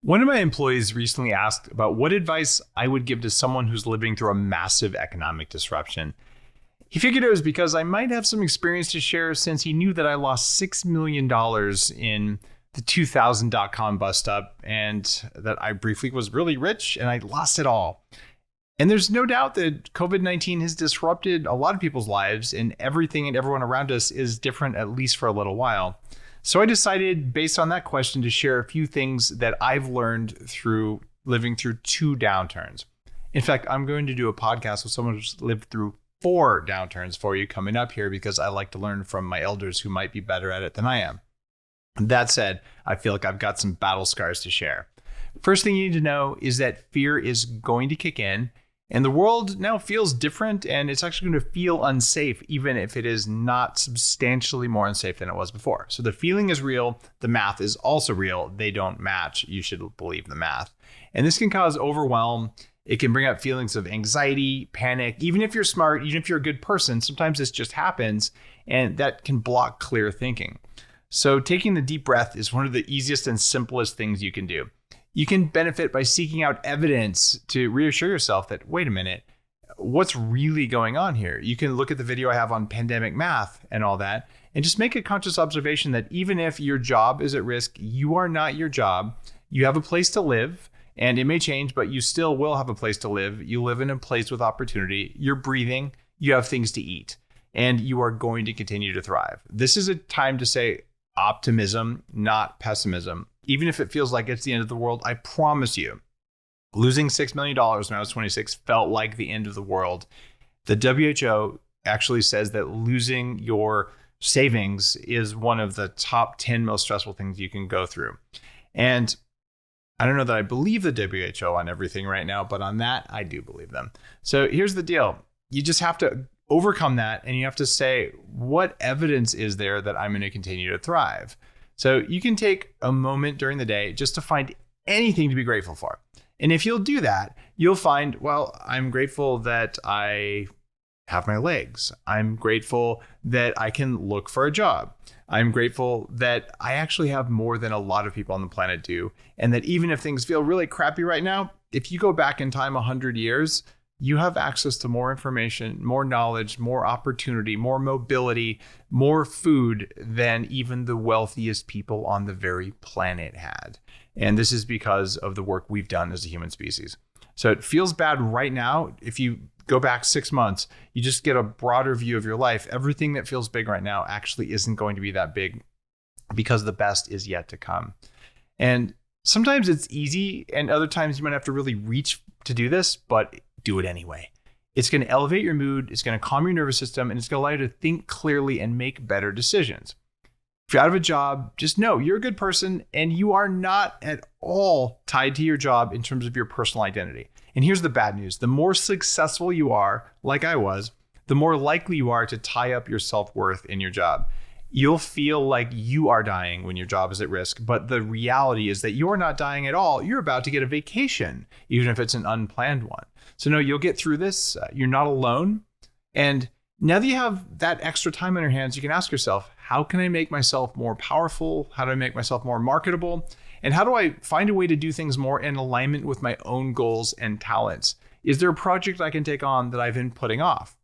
One of my employees recently asked about what advice I would give to someone who's living through a massive economic disruption. He figured it was because I might have some experience to share since he knew that I lost $6 million in the 2000 dot-com bust up and that I briefly was really rich and I lost it all. And there's no doubt that COVID-19 has disrupted a lot of people's lives and everything and everyone around us is different, at least for a little while. So I decided, based on that question, to share a few things that I've learned through living through 2 downturns. In fact, I'm going to do a podcast with someone who's lived through 4 downturns for you coming up here because I like to learn from my elders who might be better at it than I am. That said, I feel like I've got some battle scars to share. First thing you need to know is that fear is going to kick in. And the world now feels different, and it's actually going to feel unsafe, even if it is not substantially more unsafe than it was before. So the feeling is real. The math is also real. They don't match. You should believe the math. And this can cause overwhelm. It can bring up feelings of anxiety, panic. Even if you're smart, even if you're a good person, sometimes this just happens, and that can block clear thinking. So taking the deep breath is one of the easiest and simplest things you can do. You can benefit by seeking out evidence to reassure yourself that, wait a minute, what's really going on here? You can look at the video I have on pandemic math and all that, and just make a conscious observation that even if your job is at risk, you are not your job. You have a place to live, and it may change, but you still will have a place to live. You live in a place with opportunity. You're breathing. You have things to eat, and you are going to continue to thrive. This is a time to say optimism, not pessimism. Even if it feels like it's the end of the world, I promise you, losing $6 million when I was 26 felt like the end of the world. The WHO actually says that losing your savings is one of the top 10 most stressful things you can go through. And I don't know that I believe the WHO on everything right now, but on that, I do believe them. So here's the deal. You just have to overcome that, and you have to say, what evidence is there that I'm going to continue to thrive? So you can take a moment during the day just to find anything to be grateful for. And if you'll do that, you'll find, well, I'm grateful that I have my legs. I'm grateful that I can look for a job. I'm grateful that I actually have more than a lot of people on the planet do. And that even if things feel really crappy right now, if you go back in time 100 years, you have access to more information, more knowledge, more opportunity, more mobility, more food than even the wealthiest people on the very planet had. And this is because of the work we've done as a human species. So it feels bad right now. If you go back 6 months, you just get a broader view of your life. Everything that feels big right now actually isn't going to be that big because the best is yet to come. And sometimes it's easy, and other times you might have to really reach to do this, but do it anyway. It's going to elevate your mood, it's going to calm your nervous system, and it's going to allow you to think clearly and make better decisions. If you're out of a job, just know you're a good person and you are not at all tied to your job in terms of your personal identity. And here's the bad news. The more successful you are, like I was, the more likely you are to tie up your self-worth in your job. You'll feel like you are dying when your job is at risk, but the reality is that you're not dying at all. You're about to get a vacation, even if it's an unplanned one. So no, you'll get through this. You're not alone. And now that you have that extra time on your hands, you can ask yourself, how can I make myself more powerful? How do I make myself more marketable? And how do I find a way to do things more in alignment with my own goals and talents? Is there a project I can take on that I've been putting off?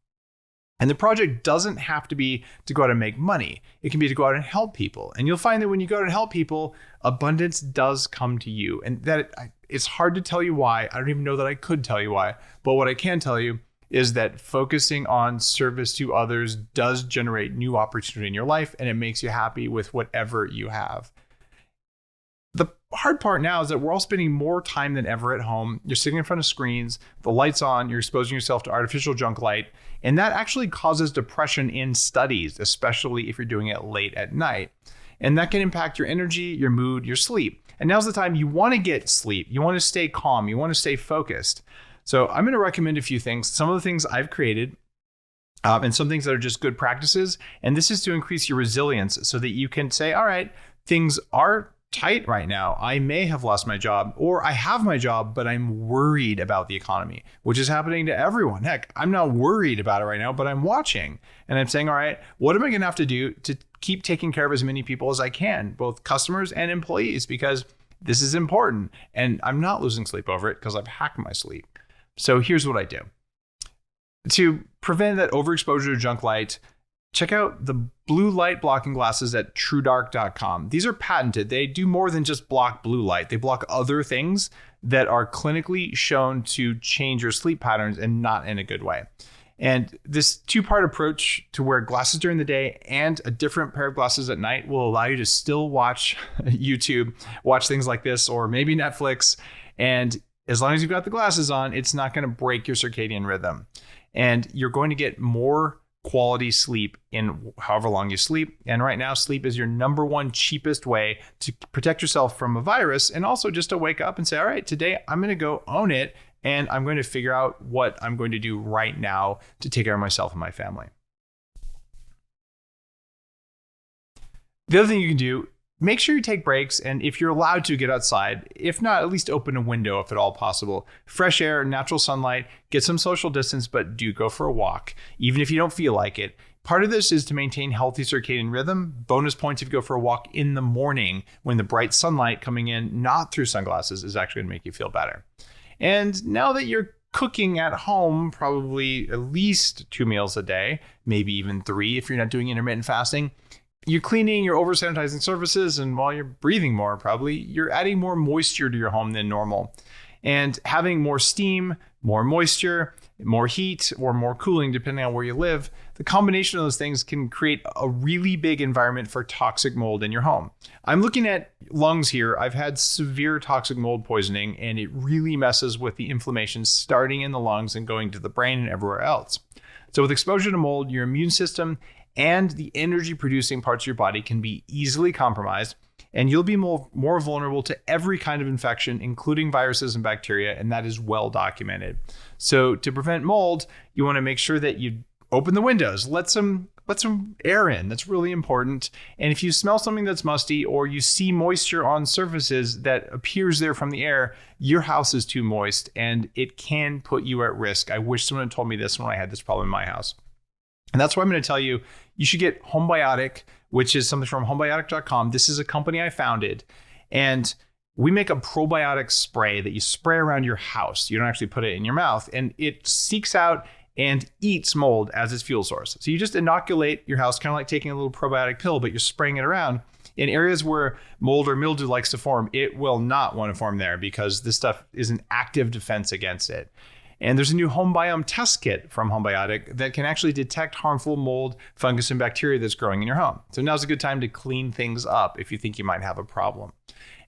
And the project doesn't have to be to go out and make money. It can be to go out and help people. And you'll find that when you go out and help people, abundance does come to you. And that it's hard to tell you why. I don't even know that I could tell you why. But what I can tell you is that focusing on service to others does generate new opportunity in your life, and it makes you happy with whatever you have. The hard part now is that we're all spending more time than ever at home. You're sitting in front of screens, the light's on, you're exposing yourself to artificial junk light, and that actually causes depression in studies, especially if you're doing it late at night. And that can impact your energy, your mood, your sleep. And now's the time you want to get sleep. You want to stay calm. You want to stay focused. So I'm going to recommend a few things, some of the things I've created, and some things that are just good practices. And this is to increase your resilience so that you can say, all right, things are tight right now. I may have lost my job, or I have my job, but I'm worried about the economy, which is happening to everyone. Heck, I'm not worried about it right now, but I'm watching and I'm saying, all right, what am I going to have to do to keep taking care of as many people as I can, both customers and employees? Because This is important, and I'm not losing sleep over it because I've hacked my sleep. So here's what I do. To prevent that overexposure to junk light, check out the blue light blocking glasses at TrueDark.com. These are patented. They do more than just block blue light. They block other things that are clinically shown to change your sleep patterns, and not in a good way. And this two-part approach to wear glasses during the day and a different pair of glasses at night will allow you to still watch YouTube, watch things like this, or maybe Netflix. And as long as you've got the glasses on, it's not going to break your circadian rhythm. And you're going to get more quality sleep in however long you sleep. And right now, sleep is your number one cheapest way to protect yourself from a virus, and also just to wake up and say, all right, today I'm going to go own it, and I'm going to figure out what I'm going to do right now to take care of myself and my family. The other thing you can do, make sure you take breaks, and if you're allowed to, get outside. If not, at least open a window if at all possible. Fresh air, natural sunlight, get some social distance, but do go for a walk, even if you don't feel like it. Part of this is to maintain healthy circadian rhythm. Bonus points if you go for a walk in the morning when the bright sunlight coming in, not through sunglasses, is actually going to make you feel better. And now that you're cooking at home, probably at least 2 meals a day, maybe even 3 if you're not doing intermittent fasting, you're cleaning, you're over sanitizing surfaces, and while you're breathing more, probably, you're adding more moisture to your home than normal. And having more steam, more moisture, more heat, or more cooling, depending on where you live, the combination of those things can create a really big environment for toxic mold in your home. I'm looking at lungs here. I've had severe toxic mold poisoning, and it really messes with the inflammation starting in the lungs and going to the brain and everywhere else. So with exposure to mold, your immune system and the energy producing parts of your body can be easily compromised, and you'll be more vulnerable to every kind of infection, including viruses and bacteria, and that is well documented. So to prevent mold, you want to make sure that you open the windows, let some air in. That's really important. And if you smell something that's musty, or you see moisture on surfaces that appears there from the air, your house is too moist, and it can put you at risk. I wish someone had told me this when I had this problem in my house. And that's why I'm going to tell you, you should get Homebiotic, which is something from homebiotic.com. This is a company I founded, and we make a probiotic spray that you spray around your house. You don't actually put it in your mouth, and it seeks out and eats mold as its fuel source. So you just inoculate your house, kind of like taking a little probiotic pill, but you're spraying it around. In areas where mold or mildew likes to form, it will not want to form there, because this stuff is an active defense against it. And there's a new home biome test kit from Homebiotic that can actually detect harmful mold, fungus, and bacteria that's growing in your home. So now's a good time to clean things up if you think you might have a problem.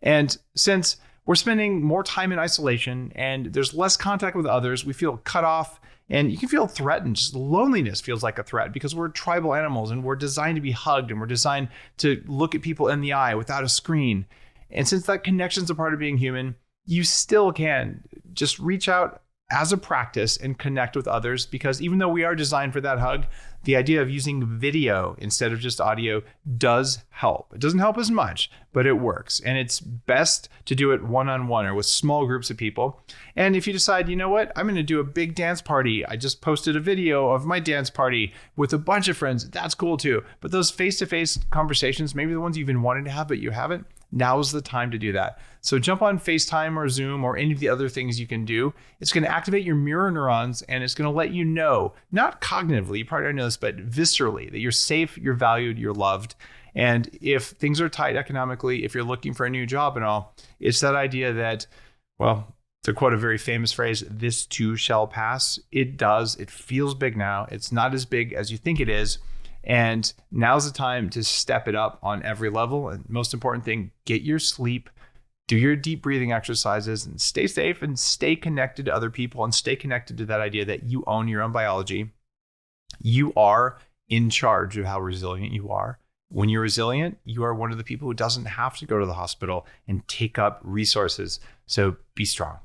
And since we're spending more time in isolation and there's less contact with others, we feel cut off, and you can feel threatened. Just loneliness feels like a threat, because we're tribal animals and we're designed to be hugged, and we're designed to look at people in the eye without a screen. And since that connection's a part of being human, you still can just reach out as a practice and connect with others, because even though we are designed for that hug, the idea of using video instead of just audio does help. It doesn't help as much, but it works. And it's best to do it one-on-one or with small groups of people. And if you decide, you know what, I'm going to do a big dance party. I just posted a video of my dance party with a bunch of friends. That's cool too. But those face-to-face conversations, maybe the ones you've been wanting to have, but you haven't, now's the time to do that. So jump on FaceTime or Zoom or any of the other things you can do. It's going to activate your mirror neurons, and it's going to let you know, not cognitively, you probably already know this, but viscerally, that you're safe, you're valued, you're loved. And if things are tight economically, if you're looking for a new job and all, it's that idea that, well, to quote a very famous phrase, this too shall pass. It does. It feels big now. It's not as big as you think it is. And now's the time to step it up on every level. And most important thing, get your sleep, do your deep breathing exercises, and stay safe and stay connected to other people, and stay connected to that idea that you own your own biology. You are in charge of how resilient you are. When you're resilient, you are one of the people who doesn't have to go to the hospital and take up resources. So be strong.